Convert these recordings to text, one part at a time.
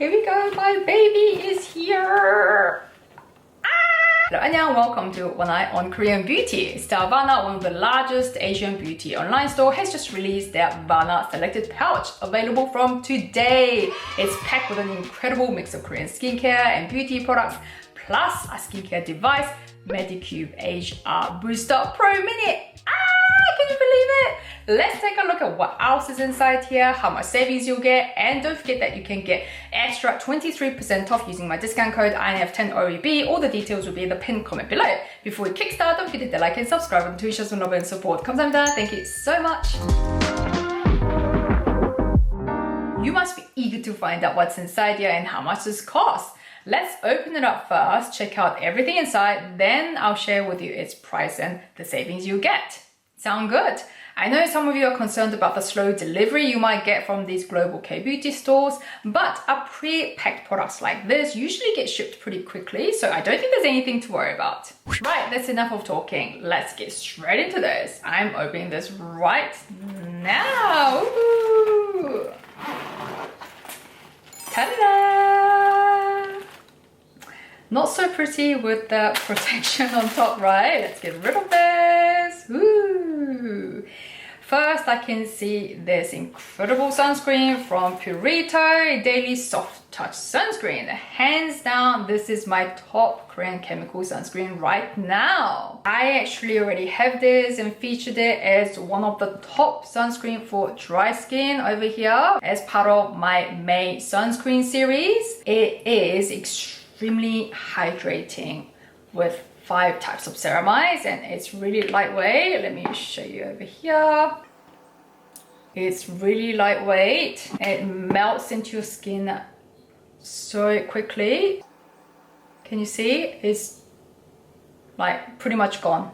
Here we go, my baby is here! Hello, annyeong, welcome to One Eye on Korean Beauty. Stylevana, one of the largest Asian beauty online store, has just released their Vana Selected Pouch, available from today. It's packed with an incredible mix of Korean skincare and beauty products, plus a skincare device, Medicube HR Booster Pro Mini. Can you believe it? Let's take a look at what else is inside here, how much savings you'll get, and don't forget that you can get extra 23% off using my discount code INF10OEB. All the details will be in the pinned comment below. Before we kickstart, don't forget to hit the like and subscribe button to show some love and support. 감사합니다. Thank you so much. You must be eager to find out what's inside here and how much this costs. Let's open it up first, check out everything inside, then I'll share with you its price and the savings you get. Sound good? I know some of you are concerned about the slow delivery you might get from these global K-beauty stores, but our pre-packed products like this usually get shipped pretty quickly, so I don't think there's anything to worry about. Right, that's enough of talking. Let's get straight into this. I'm opening this right now. Ooh. Ta-da! Not so pretty with the protection on top, right? Let's get rid of this. Ooh. First, I can see this incredible sunscreen from Purito, Daily Soft Touch Sunscreen. Hands down, this is my top Korean chemical sunscreen right now. I actually already have this and featured it as one of the top sunscreen for dry skin over here as part of my May sunscreen series. It is extremely hydrating with 5 types of ceramides, and it's really lightweight. Let me show you over here. It's really lightweight. It melts into your skin so quickly. Can you see? It's like pretty much gone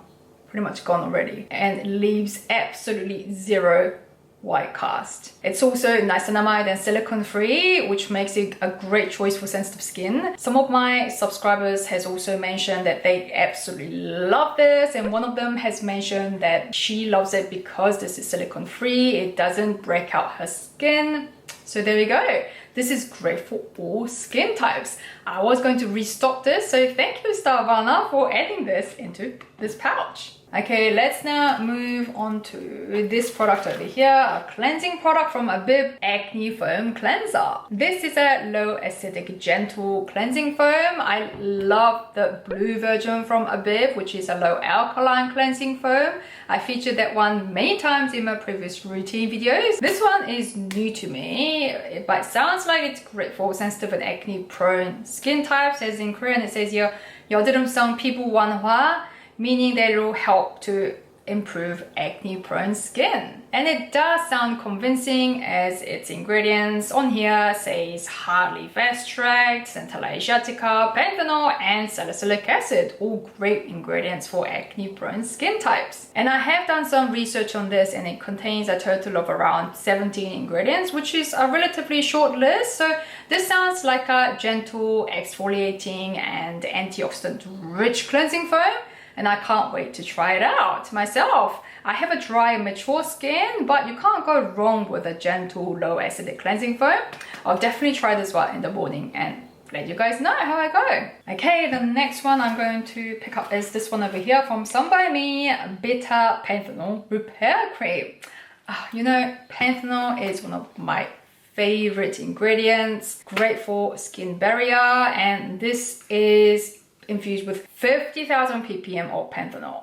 already, and it leaves absolutely zero white cast. It's also niacinamide and silicone free, which makes it a great choice for sensitive skin. Some of my subscribers has also mentioned that they absolutely love this, and one of them has mentioned that she loves it because this is silicone free. It doesn't break out her skin. So there we go. This is great for all skin types. I was going to restock this, so thank you Stylevana for adding this into this pouch. Okay, let's now move on to this product over here, a cleansing product from Abib, Acne Foam Cleanser. This is a low acidic gentle cleansing foam. I love the blue version from Abib, which is a low alkaline cleansing foam. I featured that one many times in my previous routine videos. This one is new to me, but it sounds like it's great for sensitive and acne prone skin types. As in Korean it says here, 여드름성 피부 완화, meaning that it will help to improve acne prone skin. And it does sound convincing, as its ingredients on here says Heartleaf extract, Centella asiatica, Panthenol, and salicylic acid, all great ingredients for acne prone skin types. And I have done some research on this, and it contains a total of around 17 ingredients, which is a relatively short list. So this sounds like a gentle, exfoliating, and antioxidant rich cleansing foam, and I can't wait to try it out myself. I have a dry, mature skin, but you can't go wrong with a gentle, low acidic cleansing foam. I'll definitely try this one in the morning and let you guys know how I go. Okay, the next one I'm going to pick up is this one over here from Some By Me, Vita Panthenol Repair Cream. You know, Panthenol is one of my favorite ingredients, great for skin barrier, and this is infused with 50,000 ppm of Panthenol.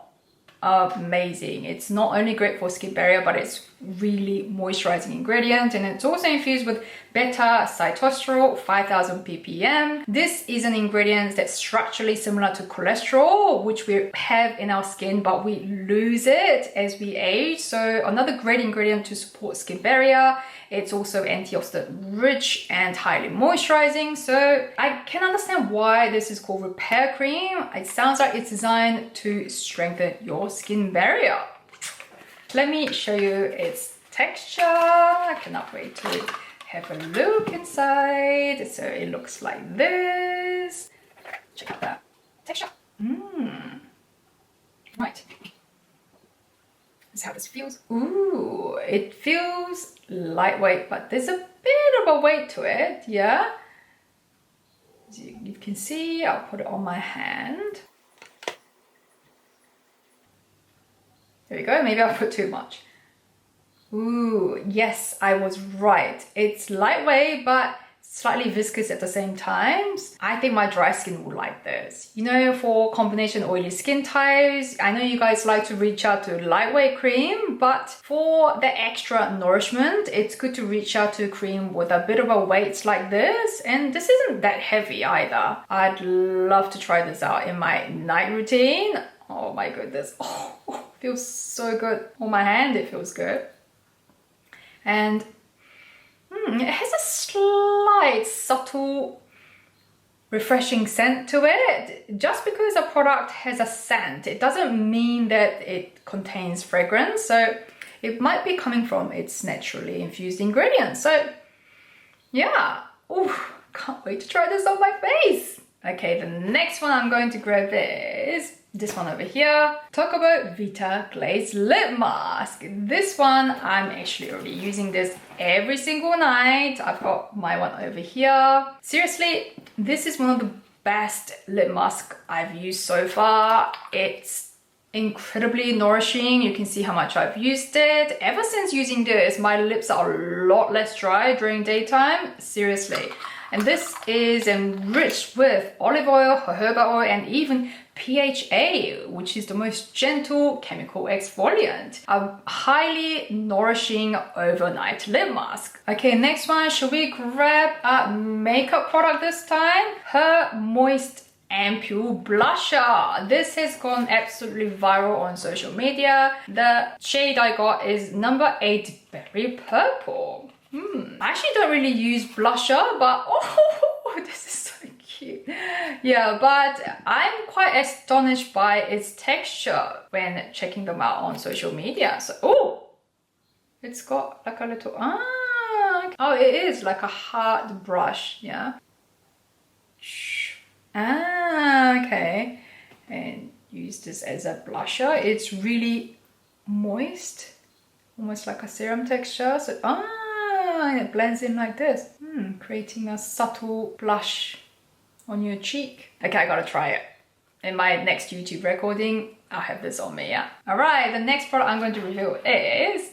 Amazing. It's not only great for skin barrier, but it's really moisturizing ingredient, and it's also infused with beta sitosterol 5000 ppm. This is an ingredient that's structurally similar to cholesterol, which we have in our skin, but we lose it as we age. So another great ingredient to support skin barrier. It's also antioxidant rich and highly moisturizing. So I can understand why this is called repair cream. It sounds like it's designed to strengthen your skin barrier. Let me show you its texture. I cannot wait to have a look inside. So it looks like this. Check out that texture. Right. This is how this feels. Ooh, it feels lightweight, but there's a bit of a weight to it, yeah? As you can see, I'll put it on my hand. There we go, maybe I'll put too much. Ooh, yes, I was right. It's lightweight, but slightly viscous at the same time. I think my dry skin will like this. You know, for combination oily skin types, I know you guys like to reach out to lightweight cream, but for the extra nourishment, it's good to reach out to cream with a bit of a weight like this. And this isn't that heavy either. I'd love to try this out in my night routine. Oh my goodness. Oh, feels so good. On my hand, it feels good. And it has a slight, subtle, refreshing scent to it. Just because a product has a scent, it doesn't mean that it contains fragrance. So it might be coming from its naturally infused ingredients. So yeah, ooh, can't wait to try this on my face. Okay, the next one I'm going to grab is this one over here, TOCOBO Vita Glazed Lip Mask. This one, I'm actually already using this every single night. I've got my one over here. Seriously, this is one of the best lip masks I've used so far. It's incredibly nourishing. You can see how much I've used it. Ever since using this, my lips are a lot less dry during daytime. Seriously. And this is enriched with olive oil, jojoba oil, and even PHA, which is the most gentle chemical exfoliant. A highly nourishing overnight lip mask. Okay, next one, should we grab a makeup product this time? Her Moist Ampoule blusher. This has gone absolutely viral on social media. The shade I got is number 8 Berry Purple. I actually don't really use blusher, but oh, this is so cute. Yeah, but I'm quite astonished by its texture when checking them out on social media. So, oh, it's got like a little, oh, it is like a hard brush, yeah. Okay, and use this as a blusher. It's really moist, almost like a serum texture. So, and it blends in like this, creating a subtle blush on your cheek. Okay, I gotta try it. In my next YouTube recording, I'll have this on me, yeah. All right, the next product I'm going to review is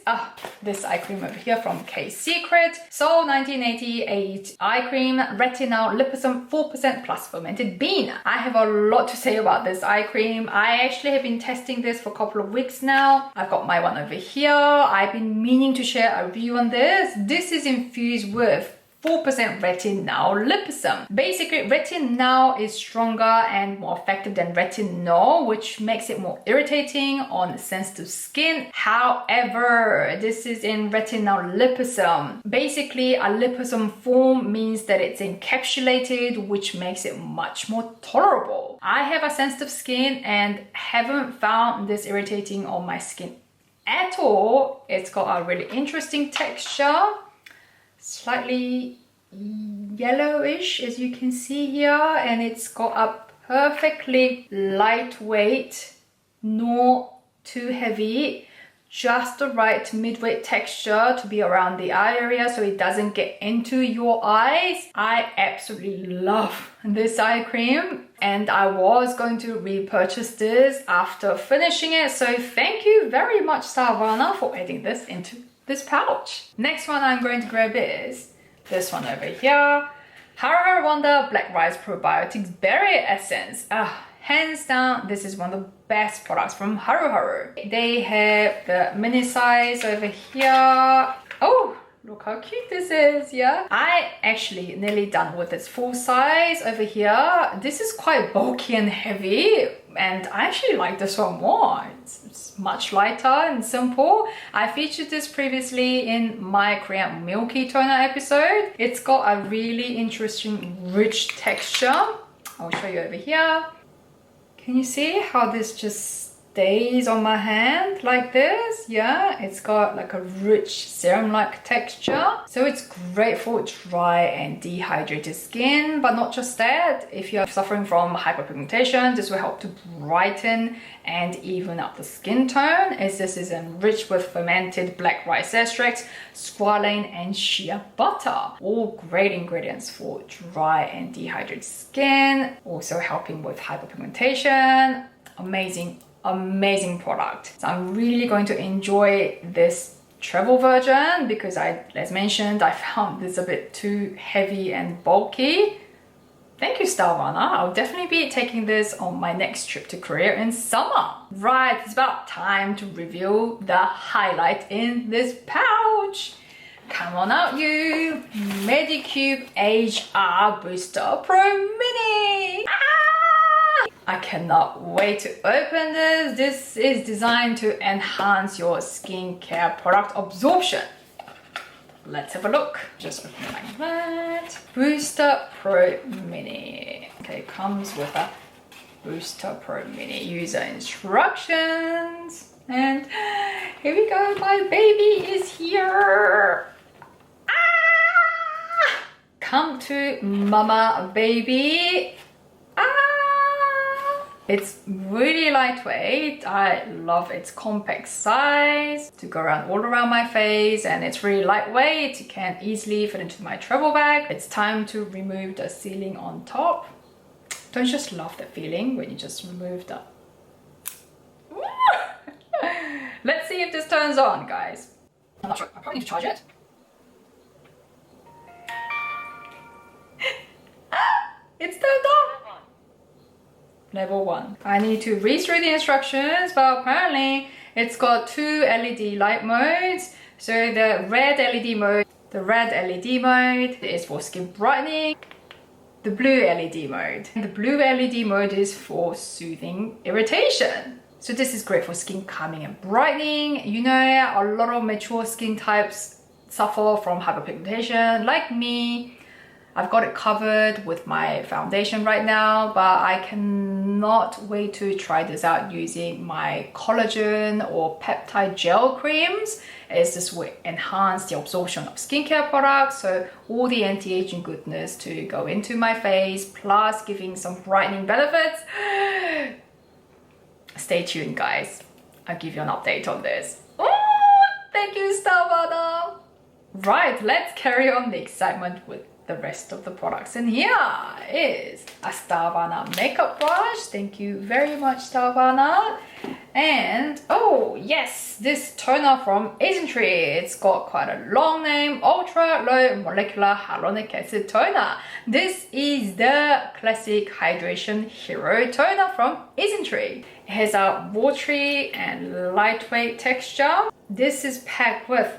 this eye cream over here from KSECRET. SEOUL 1988 eye cream, retinol, liposome, 4% plus fermented bean. I have a lot to say about this eye cream. I actually have been testing this for a couple of weeks now. I've got my one over here. I've been meaning to share a review on this. This is infused with 4% retinol liposome. Basically, retinol is stronger and more effective than retinol, which makes it more irritating on sensitive skin. However, this is in retinol liposome. Basically, a liposome form means that it's encapsulated, which makes it much more tolerable. I have a sensitive skin and haven't found this irritating on my skin at all. It's got a really interesting texture. Slightly yellowish, as you can see here, and it's got a perfectly lightweight, not too heavy, just the right mid-weight texture to be around the eye area so it doesn't get into your eyes. I absolutely love this eye cream, and I was going to repurchase this after finishing it, so thank you very much, Stylevana, for adding this into this pouch. Next one I'm going to grab is this one over here. Haruharu Wonder Black Rice Probiotics Berry Essence. Hands down, this is one of the best products from Haruharu. They have the mini size over here. Oh, look how cute this is, yeah. I actually nearly done with its full size over here. This is quite bulky and heavy, and I actually like this one more. It's much lighter and simple. I featured this previously in my Korean Milky Toner episode. It's got a really interesting rich texture. I'll show you over here. Can you see how this just stays on my hand like this. Yeah, it's got like a rich serum-like texture, so it's great for dry and dehydrated skin. But not just that, if you're suffering from hyperpigmentation, this will help to brighten and even up the skin tone, as this is enriched with fermented black rice extract, squalane and shea butter, all great ingredients for dry and dehydrated skin, also helping with hyperpigmentation. Amazing product. So I'm really going to enjoy this travel version because as mentioned, I found this a bit too heavy and bulky. Thank you, Stylevana. I'll definitely be taking this on my next trip to Korea in summer. Right, it's about time to reveal the highlight in this pouch. Come on out, you! Medicube HR Booster Pro Mini! I cannot wait to open this. This is designed to enhance your skincare product absorption. Let's have a look. Just open it like that. Booster Pro Mini. Okay, comes with a Booster Pro Mini user instructions. And here we go, my baby is here. Ah! Come to mama, baby. It's really lightweight. I love its compact size to go all around my face, and it's really lightweight. It can easily fit into my travel bag. It's time to remove the sealing on top. Don't you just love that feeling when you just remove the... Let's see if this turns on, guys. I'm not sure. I probably need to charge it. It's turned on. Level 1. I need to read through the instructions, but apparently it's got 2 LED light modes. So the red LED mode is for skin brightening. The blue LED mode. And the blue LED mode is for soothing irritation. So this is great for skin calming and brightening. You know, a lot of mature skin types suffer from hyperpigmentation, like me. I've got it covered with my foundation right now, but I cannot wait to try this out using my collagen or peptide gel creams, as this will enhance the absorption of skincare products, so all the anti-aging goodness to go into my face, plus giving some brightening benefits. Stay tuned, guys. I'll give you an update on this. Oh, thank you, Stylevana. Right, let's carry on the excitement with the rest of the products. And here is a Stylevana makeup brush. Thank you very much, Stylevana. And oh yes, this toner from Isntree. It's got quite a long name, ultra low molecular hyaluronic acid toner. This is the classic hydration hero toner from Isntree. It has a watery and lightweight texture. This is packed with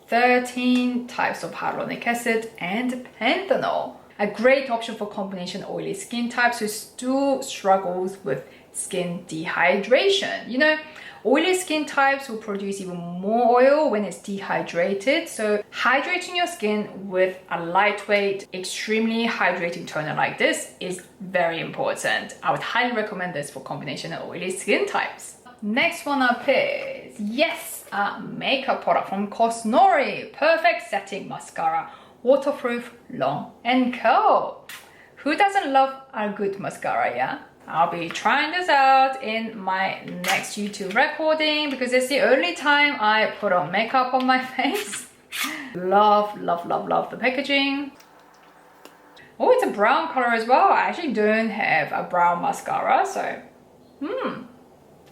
13 types of hyaluronic acid and panthenol. A great option for combination oily skin types who still struggles with skin dehydration. You know, oily skin types will produce even more oil when it's dehydrated. So hydrating your skin with a lightweight, extremely hydrating toner like this is very important. I would highly recommend this for combination of oily skin types. Next one up is, yes, a makeup product from COSNORI, Perfect Setting Mascara, waterproof, long and curl. Who doesn't love a good mascara, yeah? I'll be trying this out in my next YouTube recording because it's the only time I put on makeup on my face. Love the packaging. Oh, it's a brown color as well. I actually don't have a brown mascara, so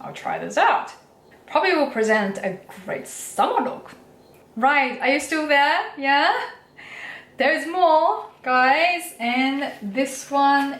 I'll try this out. Probably will present a great summer look. Right, are you still there? Yeah? There's more, guys, and this one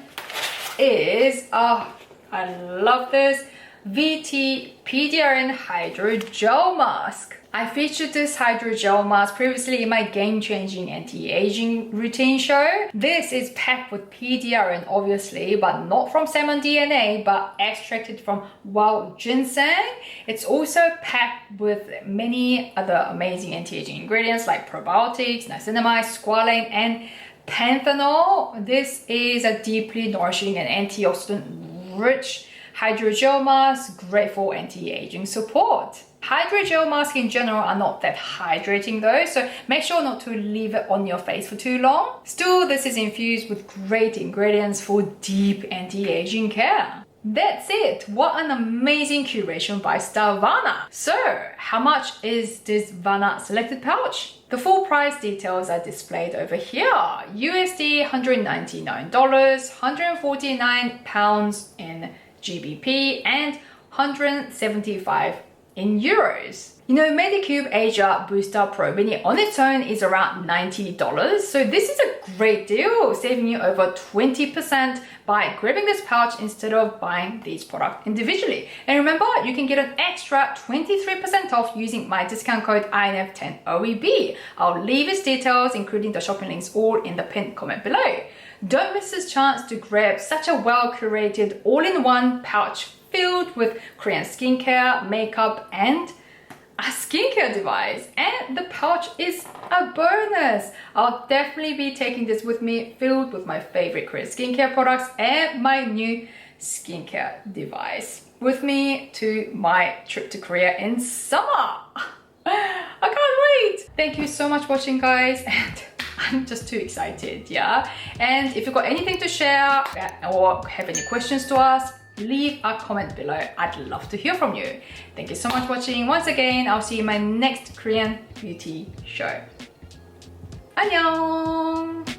is, I love this, Vita PDRN Hydrogel Mask. I featured this hydrogel mask previously in my game-changing anti-aging routine show. This is packed with PDRN, obviously, but not from salmon DNA, but extracted from wild ginseng. It's also packed with many other amazing anti-aging ingredients like probiotics, niacinamide, squalane, and Panthenol. This is a deeply nourishing and antioxidant-rich Hydrogel mask, great for anti-aging support. Hydrogel masks in general are not that hydrating though, so make sure not to leave it on your face for too long. Still, this is infused with great ingredients for deep anti-aging care. That's it! What an amazing curation by Stylevana! So, how much is this Vana selected pouch? The full price details are displayed over here. USD $199, £149 in GBP, and 175 in euros. You know, Medicube Asia Booster Pro Mini on its own is around $90, so this is a great deal, saving you over 20% by grabbing this pouch instead of buying these products individually. And remember, you can get an extra 23% off using my discount code INF10OEB. I'll leave its details, including the shopping links, all in the pinned comment below. Don't miss this chance to grab such a well-curated all-in-one pouch filled with Korean skincare, makeup, and a skincare device. And the pouch is a bonus. I'll definitely be taking this with me, filled with my favorite Korean skincare products and my new skincare device, with me to my trip to Korea in summer. I can't wait. Thank you so much for watching, guys, and I'm just too excited, yeah? And if you've got anything to share or have any questions to ask, leave a comment below. I'd love to hear from you. Thank you so much for watching. Once again, I'll see you in my next Korean beauty show. Annyeong!